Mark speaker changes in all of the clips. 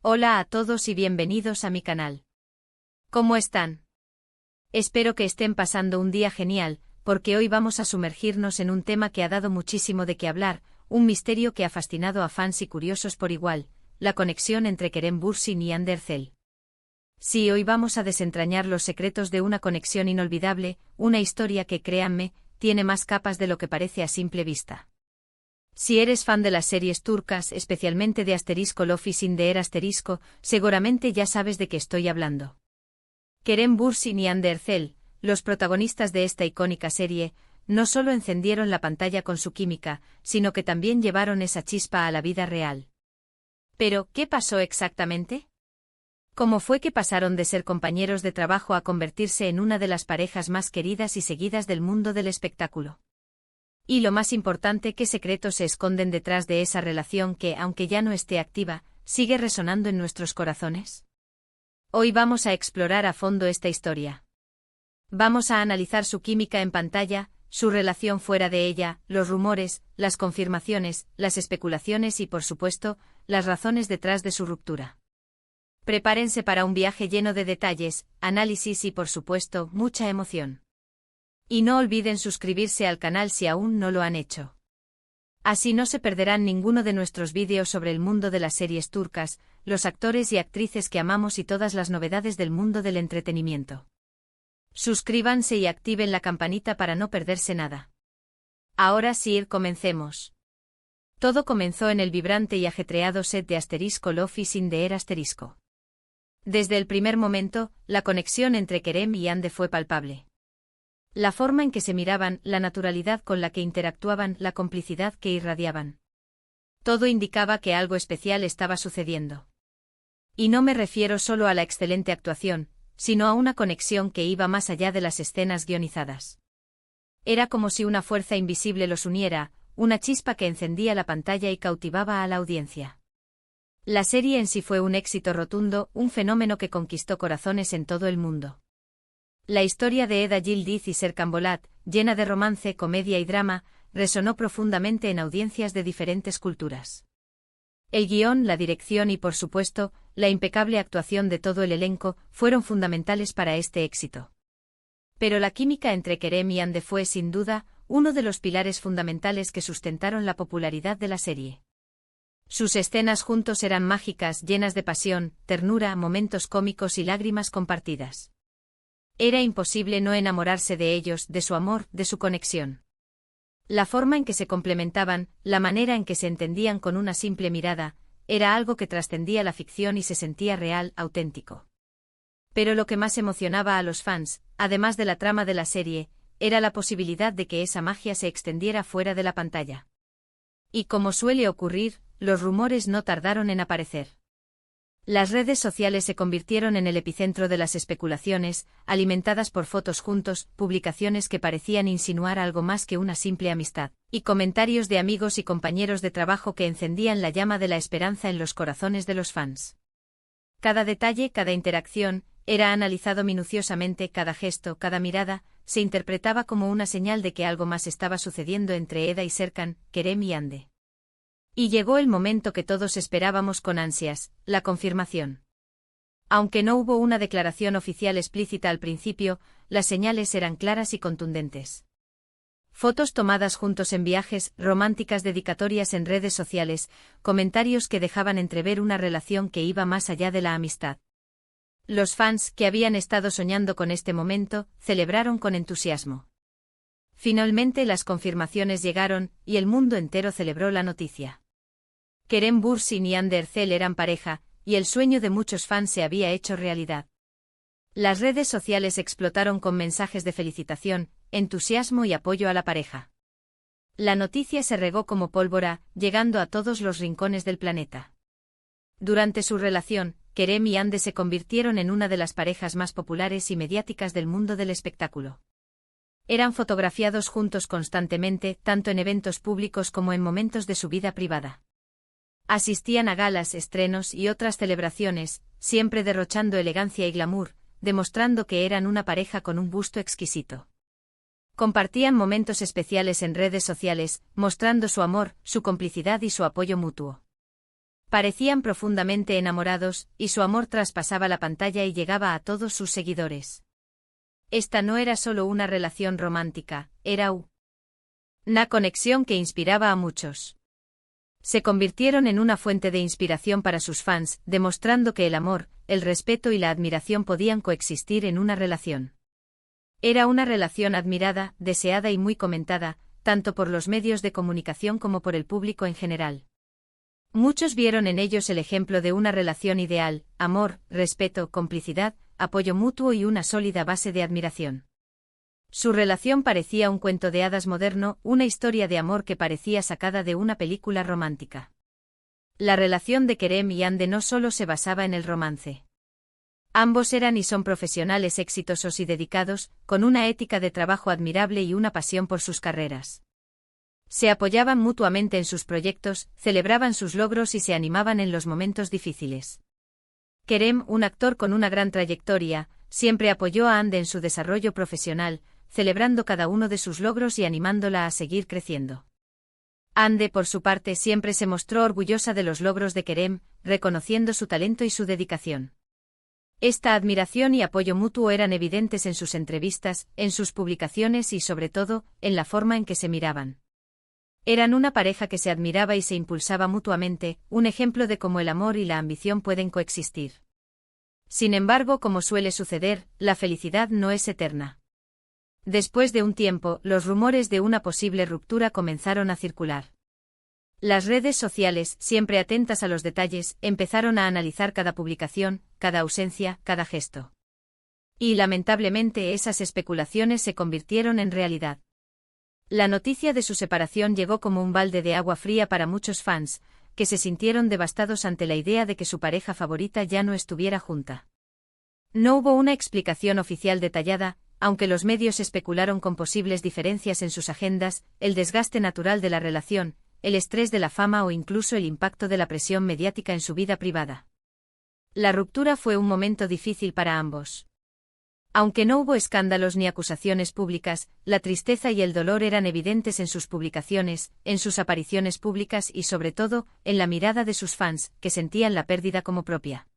Speaker 1: Hola a todos y bienvenidos a mi canal. ¿Cómo están? Espero que estén pasando un día genial, porque hoy vamos a sumergirnos en un tema que ha dado muchísimo de qué hablar, un misterio que ha fascinado a fans y curiosos por igual, la conexión entre Kerem Bürsin y Hande Erçel. Sí, hoy vamos a desentrañar los secretos de una conexión inolvidable, una historia que, créanme, tiene más capas de lo que parece a simple vista. Si eres fan de las series turcas, especialmente de Love is in the Air seguramente ya sabes de qué estoy hablando. Kerem Bürsin y Hande Erçel, los protagonistas de esta icónica serie, no solo encendieron la pantalla con su química, sino que también llevaron esa chispa a la vida real. Pero, ¿qué pasó exactamente? ¿Cómo fue que pasaron de ser compañeros de trabajo a convertirse en una de las parejas más queridas y seguidas del mundo del espectáculo? Y lo más importante, ¿qué secretos se esconden detrás de esa relación que, aunque ya no esté activa, sigue resonando en nuestros corazones? Hoy vamos a explorar a fondo esta historia. Vamos a analizar su química en pantalla, su relación fuera de ella, los rumores, las confirmaciones, las especulaciones y, por supuesto, las razones detrás de su ruptura. Prepárense para un viaje lleno de detalles, análisis y, por supuesto, mucha emoción. Y no olviden suscribirse al canal si aún no lo han hecho. Así no se perderán ninguno de nuestros vídeos sobre el mundo de las series turcas, los actores y actrices que amamos y todas las novedades del mundo del entretenimiento. Suscríbanse y activen la campanita para no perderse nada. Ahora sí, comencemos. Todo comenzó en el vibrante y ajetreado set de Love is in the Air *. Desde el primer momento, la conexión entre Kerem y Hande fue palpable. La forma en que se miraban, la naturalidad con la que interactuaban, la complicidad que irradiaban. Todo indicaba que algo especial estaba sucediendo. Y no me refiero solo a la excelente actuación, sino a una conexión que iba más allá de las escenas guionizadas. Era como si una fuerza invisible los uniera, una chispa que encendía la pantalla y cautivaba a la audiencia. La serie en sí fue un éxito rotundo, un fenómeno que conquistó corazones en todo el mundo. La historia de Eda Yildiz y Serkan Bolat, llena de romance, comedia y drama, resonó profundamente en audiencias de diferentes culturas. El guión, la dirección y, por supuesto, la impecable actuación de todo el elenco fueron fundamentales para este éxito. Pero la química entre Kerem y Hande fue, sin duda, uno de los pilares fundamentales que sustentaron la popularidad de la serie. Sus escenas juntos eran mágicas, llenas de pasión, ternura, momentos cómicos y lágrimas compartidas. Era imposible no enamorarse de ellos, de su amor, de su conexión. La forma en que se complementaban, la manera en que se entendían con una simple mirada, era algo que trascendía la ficción y se sentía real, auténtico. Pero lo que más emocionaba a los fans, además de la trama de la serie, era la posibilidad de que esa magia se extendiera fuera de la pantalla. Y como suele ocurrir, los rumores no tardaron en aparecer. Las redes sociales se convirtieron en el epicentro de las especulaciones, alimentadas por fotos juntos, publicaciones que parecían insinuar algo más que una simple amistad, y comentarios de amigos y compañeros de trabajo que encendían la llama de la esperanza en los corazones de los fans. Cada detalle, cada interacción, era analizado minuciosamente, cada gesto, cada mirada, se interpretaba como una señal de que algo más estaba sucediendo entre Eda y Serkan, Kerem y Hande. Y llegó el momento que todos esperábamos con ansias, la confirmación. Aunque no hubo una declaración oficial explícita al principio, las señales eran claras y contundentes. Fotos tomadas juntos en viajes, románticas dedicatorias en redes sociales, comentarios que dejaban entrever una relación que iba más allá de la amistad. Los fans, que habían estado soñando con este momento, celebraron con entusiasmo. Finalmente las confirmaciones llegaron, y el mundo entero celebró la noticia. Kerem Bürsin y Hande Erçel eran pareja, y el sueño de muchos fans se había hecho realidad. Las redes sociales explotaron con mensajes de felicitación, entusiasmo y apoyo a la pareja. La noticia se regó como pólvora, llegando a todos los rincones del planeta. Durante su relación, Kerem y Hande se convirtieron en una de las parejas más populares y mediáticas del mundo del espectáculo. Eran fotografiados juntos constantemente, tanto en eventos públicos como en momentos de su vida privada. Asistían a galas, estrenos y otras celebraciones, siempre derrochando elegancia y glamour, demostrando que eran una pareja con un gusto exquisito. Compartían momentos especiales en redes sociales, mostrando su amor, su complicidad y su apoyo mutuo. Parecían profundamente enamorados, y su amor traspasaba la pantalla y llegaba a todos sus seguidores. Esta no era solo una relación romántica, era una conexión que inspiraba a muchos. Se convirtieron en una fuente de inspiración para sus fans, demostrando que el amor, el respeto y la admiración podían coexistir en una relación. Era una relación admirada, deseada y muy comentada, tanto por los medios de comunicación como por el público en general. Muchos vieron en ellos el ejemplo de una relación ideal: amor, respeto, complicidad, apoyo mutuo y una sólida base de admiración. Su relación parecía un cuento de hadas moderno, una historia de amor que parecía sacada de una película romántica. La relación de Kerem y Hande no solo se basaba en el romance. Ambos eran y son profesionales exitosos y dedicados, con una ética de trabajo admirable y una pasión por sus carreras. Se apoyaban mutuamente en sus proyectos, celebraban sus logros y se animaban en los momentos difíciles. Kerem, un actor con una gran trayectoria, siempre apoyó a Hande en su desarrollo profesional, celebrando cada uno de sus logros y animándola a seguir creciendo. Hande, por su parte, siempre se mostró orgullosa de los logros de Kerem, reconociendo su talento y su dedicación. Esta admiración y apoyo mutuo eran evidentes en sus entrevistas, en sus publicaciones y, sobre todo, en la forma en que se miraban. Eran una pareja que se admiraba y se impulsaba mutuamente, un ejemplo de cómo el amor y la ambición pueden coexistir. Sin embargo, como suele suceder, la felicidad no es eterna. Después de un tiempo, los rumores de una posible ruptura comenzaron a circular. Las redes sociales, siempre atentas a los detalles, empezaron a analizar cada publicación, cada ausencia, cada gesto. Y lamentablemente esas especulaciones se convirtieron en realidad. La noticia de su separación llegó como un balde de agua fría para muchos fans, que se sintieron devastados ante la idea de que su pareja favorita ya no estuviera junta. No hubo una explicación oficial detallada, aunque los medios especularon con posibles diferencias en sus agendas, el desgaste natural de la relación, el estrés de la fama o incluso el impacto de la presión mediática en su vida privada. La ruptura fue un momento difícil para ambos. Aunque no hubo escándalos ni acusaciones públicas, la tristeza y el dolor eran evidentes en sus publicaciones, en sus apariciones públicas y sobre todo, en la mirada de sus fans, que sentían la pérdida como propia.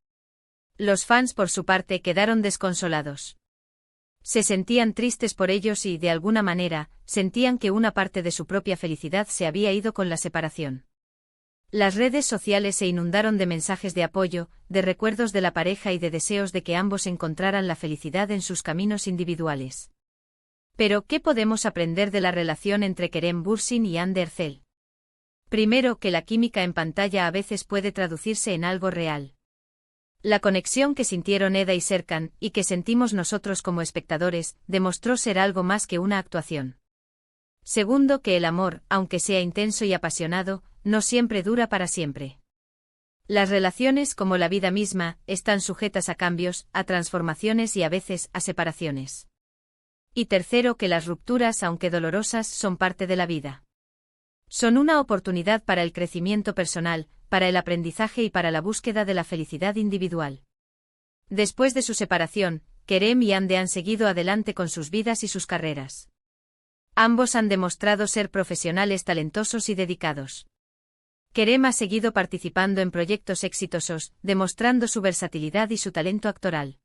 Speaker 1: Los fans, por su parte, quedaron desconsolados. Se sentían tristes por ellos y, de alguna manera, sentían que una parte de su propia felicidad se había ido con la separación. Las redes sociales se inundaron de mensajes de apoyo, de recuerdos de la pareja y de deseos de que ambos encontraran la felicidad en sus caminos individuales. Pero, ¿qué podemos aprender de la relación entre Kerem Bürsin y Hande Erçel? Primero, que la química en pantalla a veces puede traducirse en algo real. La conexión que sintieron Eda y Serkan, y que sentimos nosotros como espectadores, demostró ser algo más que una actuación. Segundo, que el amor, aunque sea intenso y apasionado, no siempre dura para siempre. Las relaciones, como la vida misma, están sujetas a cambios, a transformaciones y a veces a separaciones. Y tercero, que las rupturas, aunque dolorosas, son parte de la vida. Son una oportunidad para el crecimiento personal, para el aprendizaje y para la búsqueda de la felicidad individual. Después de su separación, Kerem y Hande han seguido adelante con sus vidas y sus carreras. Ambos han demostrado ser profesionales talentosos y dedicados. Kerem ha seguido participando en proyectos exitosos, demostrando su versatilidad y su talento actoral.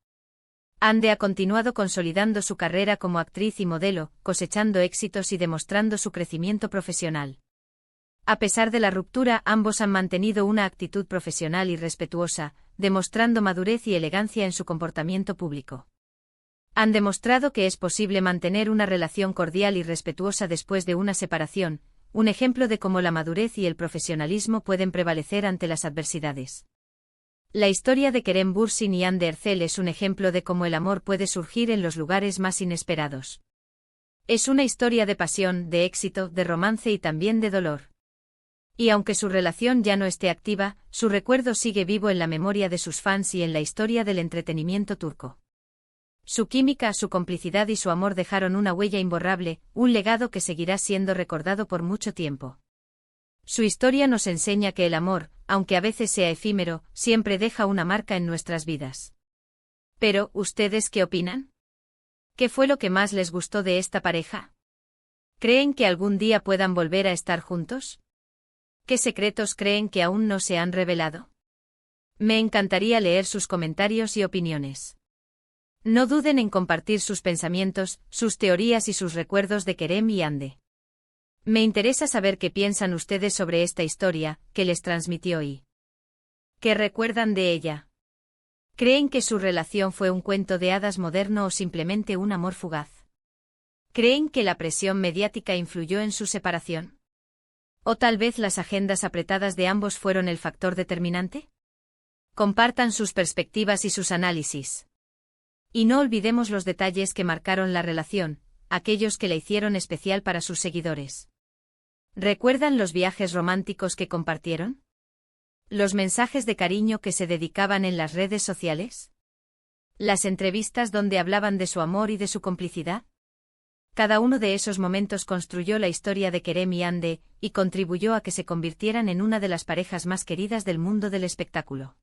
Speaker 1: Hande ha continuado consolidando su carrera como actriz y modelo, cosechando éxitos y demostrando su crecimiento profesional. A pesar de la ruptura, ambos han mantenido una actitud profesional y respetuosa, demostrando madurez y elegancia en su comportamiento público. Han demostrado que es posible mantener una relación cordial y respetuosa después de una separación, un ejemplo de cómo la madurez y el profesionalismo pueden prevalecer ante las adversidades. La historia de Kerem Bürsin y Hande Erçel es un ejemplo de cómo el amor puede surgir en los lugares más inesperados. Es una historia de pasión, de éxito, de romance y también de dolor. Y aunque su relación ya no esté activa, su recuerdo sigue vivo en la memoria de sus fans y en la historia del entretenimiento turco. Su química, su complicidad y su amor dejaron una huella imborrable, un legado que seguirá siendo recordado por mucho tiempo. Su historia nos enseña que el amor, aunque a veces sea efímero, siempre deja una marca en nuestras vidas. Pero, ¿ustedes qué opinan? ¿Qué fue lo que más les gustó de esta pareja? ¿Creen que algún día puedan volver a estar juntos? ¿Qué secretos creen que aún no se han revelado? Me encantaría leer sus comentarios y opiniones. No duden en compartir sus pensamientos, sus teorías y sus recuerdos de Kerem y Ande. Me interesa saber qué piensan ustedes sobre esta historia que les transmitió y ¿qué recuerdan de ella? ¿Creen que su relación fue un cuento de hadas moderno o simplemente un amor fugaz? ¿Creen que la presión mediática influyó en su separación? ¿O tal vez las agendas apretadas de ambos fueron el factor determinante? Compartan sus perspectivas y sus análisis. Y no olvidemos los detalles que marcaron la relación, aquellos que la hicieron especial para sus seguidores. ¿Recuerdan los viajes románticos que compartieron? ¿Los mensajes de cariño que se dedicaban en las redes sociales? ¿Las entrevistas donde hablaban de su amor y de su complicidad? Cada uno de esos momentos construyó la historia de Kerem y Ande, y contribuyó a que se convirtieran en una de las parejas más queridas del mundo del espectáculo.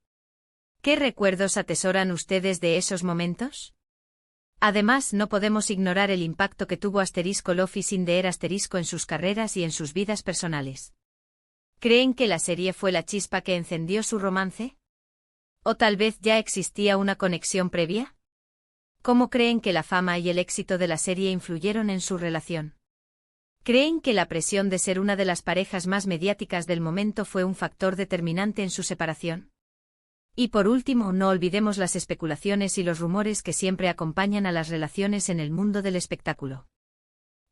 Speaker 1: ¿Qué recuerdos atesoran ustedes de esos momentos? Además, no podemos ignorar el impacto que tuvo Love is in the Air en sus carreras y en sus vidas personales. ¿Creen que la serie fue la chispa que encendió su romance? ¿O tal vez ya existía una conexión previa? ¿Cómo creen que la fama y el éxito de la serie influyeron en su relación? ¿Creen que la presión de ser una de las parejas más mediáticas del momento fue un factor determinante en su separación? Y por último, no olvidemos las especulaciones y los rumores que siempre acompañan a las relaciones en el mundo del espectáculo.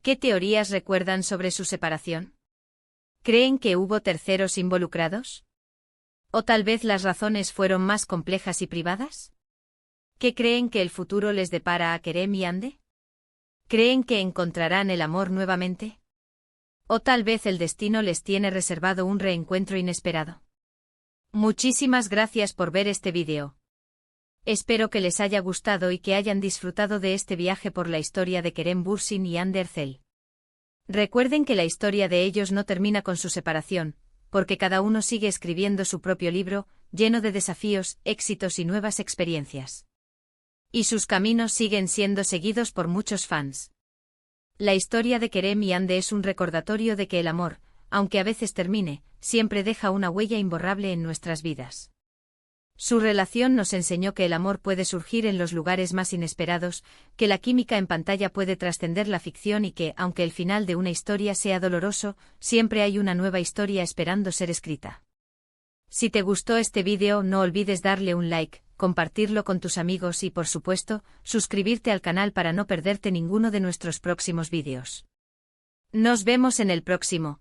Speaker 1: ¿Qué teorías recuerdan sobre su separación? ¿Creen que hubo terceros involucrados? ¿O tal vez las razones fueron más complejas y privadas? ¿Qué creen que el futuro les depara a Kerem y Ande? ¿Creen que encontrarán el amor nuevamente? ¿O tal vez el destino les tiene reservado un reencuentro inesperado? Muchísimas gracias por ver este vídeo. Espero que les haya gustado y que hayan disfrutado de este viaje por la historia de Kerem Bürsin y Hande Erçel. Recuerden que la historia de ellos no termina con su separación, porque cada uno sigue escribiendo su propio libro, lleno de desafíos, éxitos y nuevas experiencias. Y sus caminos siguen siendo seguidos por muchos fans. La historia de Kerem y Hande es un recordatorio de que el amor, aunque a veces termine, siempre deja una huella imborrable en nuestras vidas. Su relación nos enseñó que el amor puede surgir en los lugares más inesperados, que la química en pantalla puede trascender la ficción y que, aunque el final de una historia sea doloroso, siempre hay una nueva historia esperando ser escrita. Si te gustó este vídeo, no olvides darle un like, compartirlo con tus amigos y, por supuesto, suscribirte al canal para no perderte ninguno de nuestros próximos vídeos. Nos vemos en el próximo.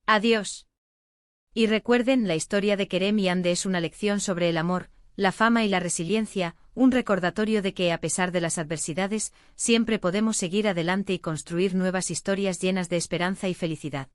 Speaker 1: Adiós. Y recuerden, la historia de Kerem y Hande es una lección sobre el amor, la fama y la resiliencia, un recordatorio de que a pesar de las adversidades, siempre podemos seguir adelante y construir nuevas historias llenas de esperanza y felicidad.